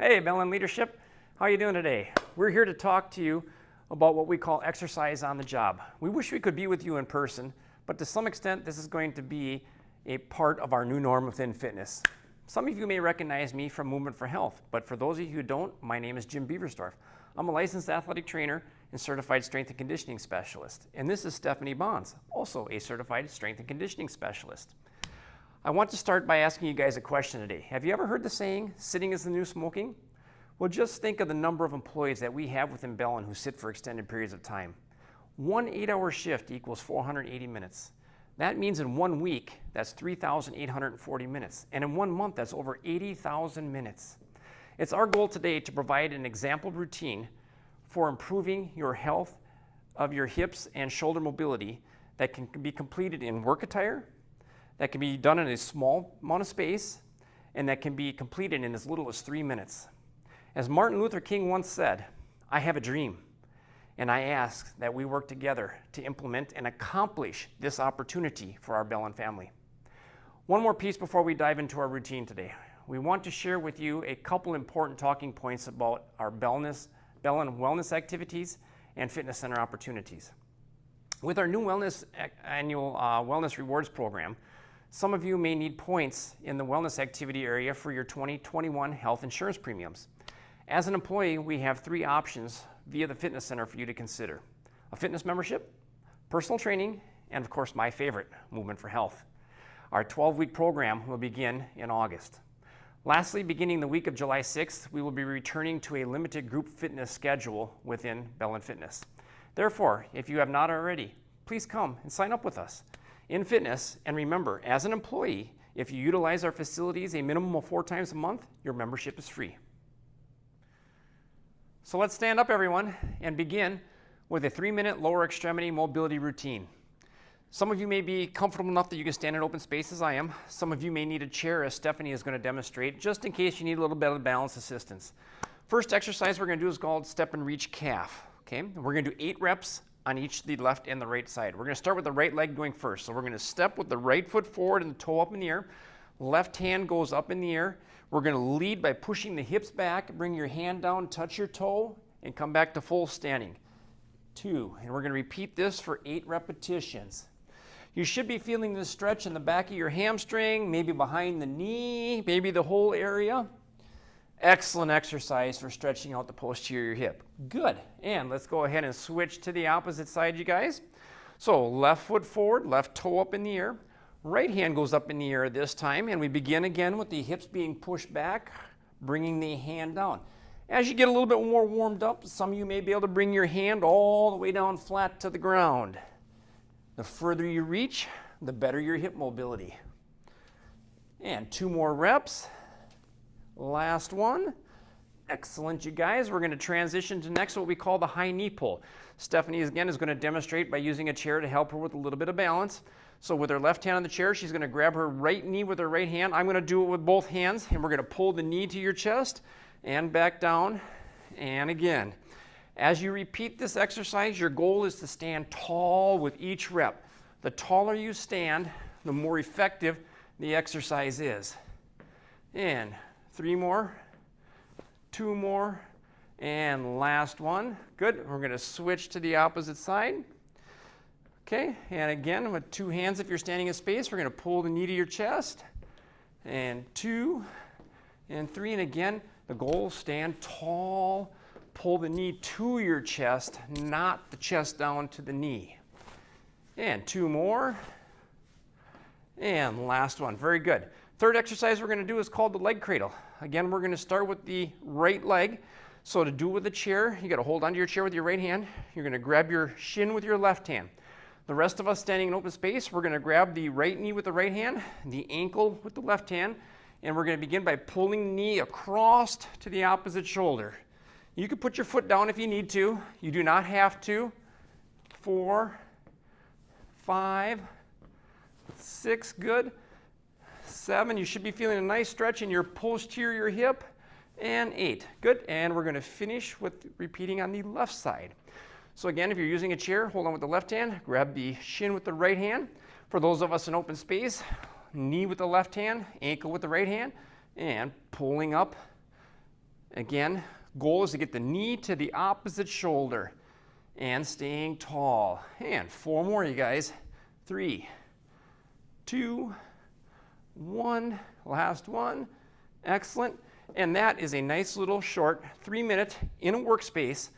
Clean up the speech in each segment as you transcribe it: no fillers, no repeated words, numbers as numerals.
Hey, Bellin Leadership, how you doing today? We're here to talk to you about what we call exercise on the job. We wish we could be with you in person, but to some extent this is going to be a part of our new norm within fitness. Some of you may recognize me from Movement for Health, but for those of you who don't, my name is Jim Beversdorf. I'm a licensed athletic trainer and certified strength and conditioning specialist. And this is Stephanie Bonds, also a certified strength and conditioning specialist. I want to start by asking you guys a question today. Have you ever heard the saying, sitting is the new smoking? Well, just think of the number of employees that we have within Bellin who sit for extended periods of time. One 8-hour shift equals 480 minutes. That means in 1 week, that's 3,840 minutes. And in 1 month, that's over 80,000 minutes. It's our goal today to provide an example routine for improving your health of your hips and shoulder mobility that can be completed in work attire, that can be done in a small amount of space, and that can be completed in as little as 3 minutes. As Martin Luther King once said, I have a dream, and I ask that we work together to implement and accomplish this opportunity for our Bellin family. One more piece before we dive into our routine today. We want to share with you a couple important talking points about our Bellin wellness activities and fitness center opportunities. With our new annual wellness rewards program, some of you may need points in the wellness activity area for your 2021 health insurance premiums. As an employee, we have 3 options via the fitness center for you to consider: a fitness membership, personal training, and of course my favorite, Movement for Health. Our 12-week program will begin in August. Lastly, beginning the week of July 6th, we will be returning to a limited group fitness schedule within Bellin Fitness. Therefore, if you have not already, please come and sign up with us in fitness. And remember, as an employee, if you utilize our facilities a minimum of 4 times a month, your membership is free. So let's stand up, everyone, and begin with a 3-minute lower extremity mobility routine. Some of you may be comfortable enough that you can stand in open space as I am. Some of you may need a chair, as Stephanie is going to demonstrate, just in case you need a little bit of balance assistance. First exercise we're going to do is called step and reach calf. Okay, we're going to do 8 reps on each the left and the right side. We're going to start with the right leg going first. So we're going to step with the right foot forward and the toe up in the air. Left hand goes up in the air. We're going to lead by pushing the hips back, bring your hand down, touch your toe, and come back to full standing. 2, and we're going to repeat this for 8 repetitions. You should be feeling the stretch in the back of your hamstring, maybe behind the knee, maybe the whole area. Excellent exercise for stretching out the posterior hip. Good. And let's go ahead and switch to the opposite side, you guys. So left foot forward, left toe up in the air. Right hand goes up in the air this time, and we begin again with the hips being pushed back, bringing the hand down. As you get a little bit more warmed up, some of you may be able to bring your hand all the way down flat to the ground. The further you reach, the better your hip mobility. And 2 more reps. Last one. Excellent, you guys. We're going to transition to next what we call the high knee pull. Stephanie, again, is going to demonstrate by using a chair to help her with a little bit of balance. So with her left hand on the chair, she's going to grab her right knee with her right hand. I'm going to do it with both hands, and we're going to pull the knee to your chest and back down, and again. As you repeat this exercise, your goal is to stand tall with each rep. The taller you stand, the more effective the exercise is. And 3 more, 2 more, and last one. Good. We're going to switch to the opposite side. Okay, and again with 2 hands if you're standing in space, we're going to pull the knee to your chest. And 2, and 3, and again, the goal, stand tall. Pull the knee to your chest, not the chest down to the knee. And 2 more. And last one. Very good. Third exercise we're going to do is called the leg cradle. Again, we're going to start with the right leg. So to do it with a chair, you got to hold onto your chair with your right hand. You're going to grab your shin with your left hand. The rest of us standing in open space, we're going to grab the right knee with the right hand, the ankle with the left hand, and we're going to begin by pulling the knee across to the opposite shoulder. You can put your foot down if you need to. You do not have to. 4, 5, 6, good. 7, you should be feeling a nice stretch in your posterior hip. And 8, good. And we're going to finish with repeating on the left side. So again, if you're using a chair, hold on with the left hand, grab the shin with the right hand. For those of us in open space, knee with the left hand, ankle with the right hand, and pulling up Again, goal is to get the knee to the opposite shoulder and staying tall. And 4 more, you guys. 3, 2, 1, last one. Excellent. And that is a nice little short 3-minute in a workspace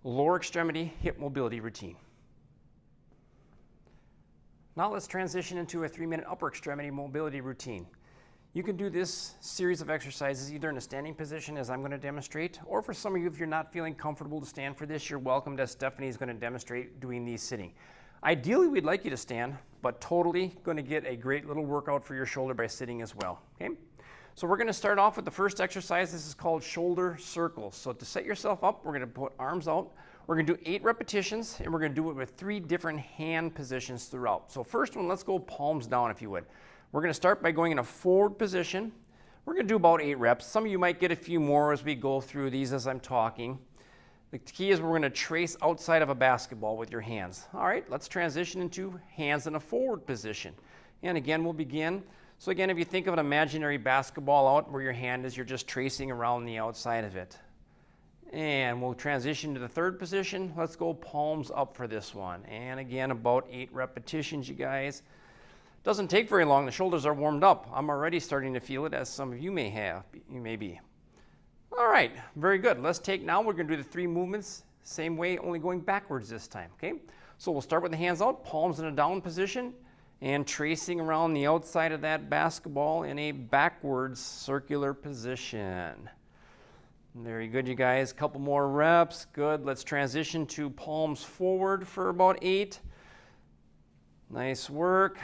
lower extremity hip mobility routine. Now let's transition into a 3-minute upper extremity mobility routine. You can do this series of exercises either in a standing position, as I'm going to demonstrate, or for some of you, if you're not feeling comfortable to stand for this, you're welcome, as Stephanie is going to demonstrate doing these sitting. Ideally, we'd like you to stand, but totally going to get a great little workout for your shoulder by sitting as well. Okay? So we're going to start off with the first exercise. This is called shoulder circles. So to set yourself up, we're going to put arms out. We're going to do 8 repetitions, and we're going to do it with 3 different hand positions throughout. So first one, let's go palms down, if you would. We're going to start by going in a forward position. We're going to do about 8 reps. Some of you might get a few more as we go through these as I'm talking. The key is we're going to trace outside of a basketball with your hands. All right, let's transition into hands in a forward position. And again, we'll begin. So again, if you think of an imaginary basketball out where your hand is, you're just tracing around the outside of it. And we'll transition to the third position. Let's go palms up for this one. And again, about 8 repetitions, you guys. Doesn't take very long. The shoulders are warmed up. I'm already starting to feel it, as some of you may have. You may be. All right, very good. Let's take now. We're going to do the 3 movements, same way, only going backwards this time. Okay. So we'll start with the hands out, palms in a down position, and tracing around the outside of that basketball in a backwards circular position. Very good, you guys. Couple more reps. Good. Let's transition to palms forward for about 8. Nice work.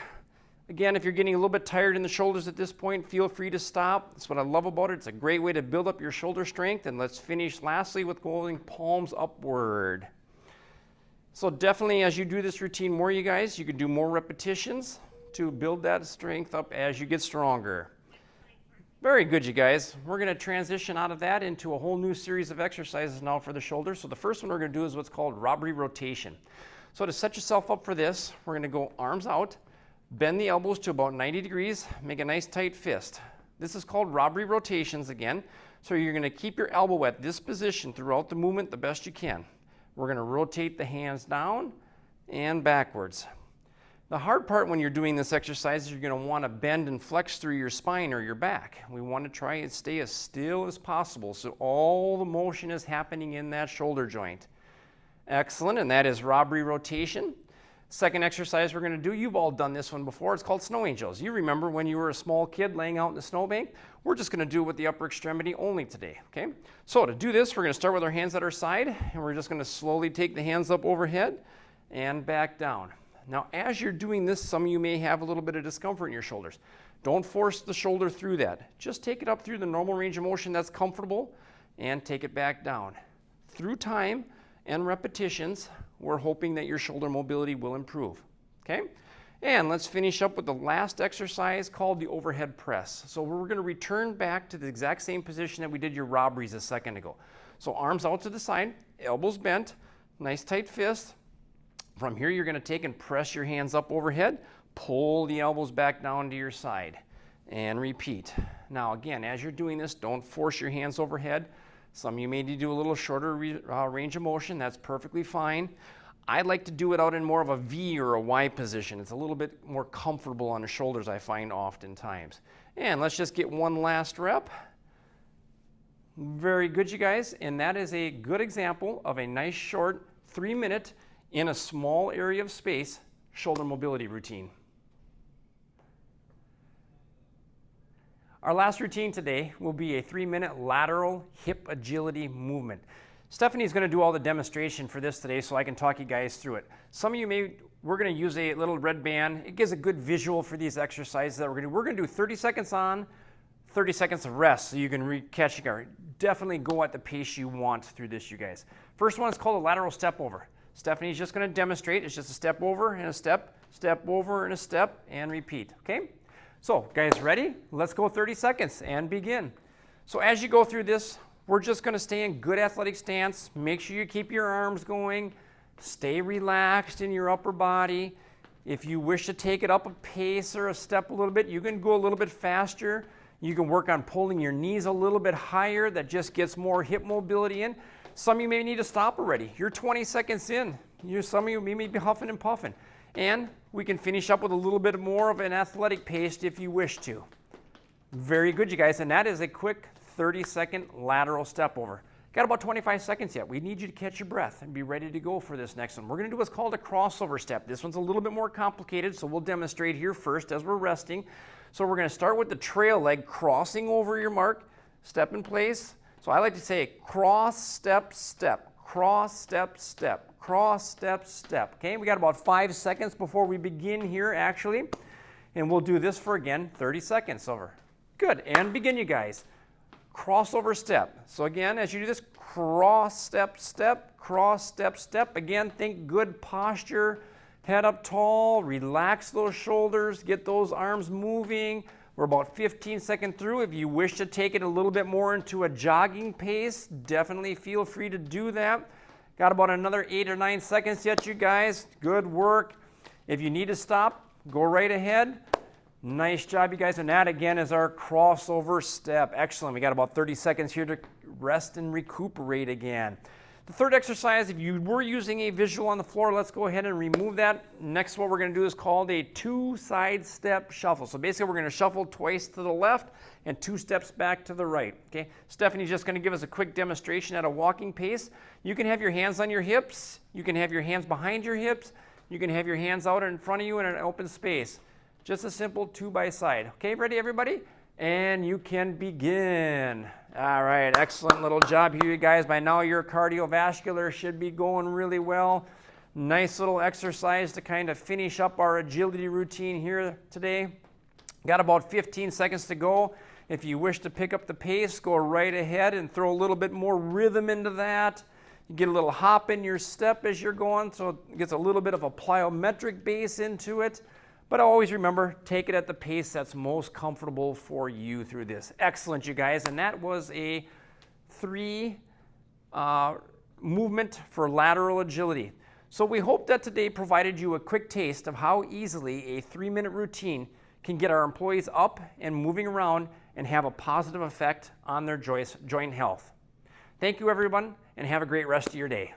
Again, if you're getting a little bit tired in the shoulders at this point, feel free to stop. That's what I love about it. It's a great way to build up your shoulder strength. And let's finish lastly with going palms upward. So definitely as you do this routine more, you guys, you can do more repetitions to build that strength up as you get stronger. Very good, you guys. We're going to transition out of that into a whole new series of exercises now for the shoulder. So the first one we're going to do is what's called robbery rotation. So to set yourself up for this, we're going to go arms out. Bend the elbows to about 90 degrees, make a nice tight fist. This is called robbery rotations again. So you're going to keep your elbow at this position throughout the movement the best you can. We're going to rotate the hands down and backwards. The hard part when you're doing this exercise is you're going to want to bend and flex through your spine or your back. We want to try and stay as still as possible so all the motion is happening in that shoulder joint. Excellent, and that is robbery rotation. Second exercise we're going to do, you've all done this one before, it's called snow angels. You remember when you were a small kid laying out in the snowbank? We're just going to do it with the upper extremity only today, okay? So to do this, we're going to start with our hands at our side, and we're just going to slowly take the hands up overhead and back down. Now, as you're doing this, some of you may have a little bit of discomfort in your shoulders. Don't force the shoulder through that. Just take it up through the normal range of motion that's comfortable and take it back down. Through time and repetitions, we're hoping that your shoulder mobility will improve, okay? And let's finish up with the last exercise called the overhead press. So we're going to return back to the exact same position that we did your robberies a second ago. So arms out to the side, elbows bent, nice tight fist. From here, you're going to take and press your hands up overhead, pull the elbows back down to your side, and repeat. Now again, as you're doing this, don't force your hands overhead. Some of you may need to do a little shorter range of motion. That's perfectly fine. I like to do it out in more of a V or a Y position. It's a little bit more comfortable on the shoulders, I find oftentimes. And let's just get one last rep. Very good, you guys. And that is a good example of a nice short 3-minute in a small area of space shoulder mobility routine. Our last routine today will be a 3-minute lateral hip agility movement. Stephanie's going to do all the demonstration for this today so I can talk you guys through it. Some of you we're going to use a little red band. It gives a good visual for these exercises that we're going to do. We're going to do 30 seconds on, 30 seconds of rest so you can catch your guard. Definitely go at the pace you want through this, you guys. First one is called a lateral step over. Stephanie's just going to demonstrate. It's just a step over and a step, step over and a step, and repeat, okay? So, guys, ready? Let's go 30 seconds and begin. So as you go through this, we're just going to stay in good athletic stance. Make sure you keep your arms going. Stay relaxed in your upper body. If you wish to take it up a pace or a step a little bit, you can go a little bit faster. You can work on pulling your knees a little bit higher. That just gets more hip mobility in. Some of you may need to stop already. You're 20 seconds in. Some of you may be huffing and puffing. And we can finish up with a little bit more of an athletic pace if you wish to. Very good, you guys. And that is a quick 30-second lateral step over. Got about 25 seconds yet. We need you to catch your breath and be ready to go for this next one. We're going to do what's called a crossover step. This one's a little bit more complicated, so we'll demonstrate here first as we're resting. So we're going to start with the trail leg crossing over your mark, step in place. So I like to say cross, step, step, cross, step, step, cross, step, step. Okay, we got about 5 seconds before we begin here actually. And we'll do this for, again, 30 seconds over. Good, and begin, you guys. Crossover step. So again, as you do this, cross, step, step, cross, step, step. Again, think good posture, head up tall, relax those shoulders, get those arms moving. We're about 15 seconds through. If you wish to take it a little bit more into a jogging pace, definitely feel free to do that. Got about another 8 or 9 seconds yet, you guys. Good work. If you need to stop, go right ahead. Nice job, you guys. And that, again, is our crossover step. Excellent. We got about 30 seconds here to rest and recuperate again. The third exercise, if you were using a visual on the floor, let's go ahead and remove that. Next, what we're going to do is called a 2-side step shuffle. So basically, we're going to shuffle twice to the left and 2 steps back to the right. Okay, Stephanie's just going to give us a quick demonstration at a walking pace. You can have your hands on your hips. You can have your hands behind your hips. You can have your hands out in front of you in an open space. Just a simple 2 by side. Okay, ready, everybody? And you can begin. All right, excellent little job here, you guys. By now, your cardiovascular should be going really well. Nice little exercise to kind of finish up our agility routine here today. Got about 15 seconds to go. If you wish to pick up the pace, go right ahead and throw a little bit more rhythm into that. You get a little hop in your step as you're going, so it gets a little bit of a plyometric base into it. But always remember, take it at the pace that's most comfortable for you through this. Excellent, you guys. And that was a 3 movement for lateral agility. So we hope that today provided you a quick taste of how easily a 3-minute routine can get our employees up and moving around and have a positive effect on their joint health. Thank you, everyone, and have a great rest of your day.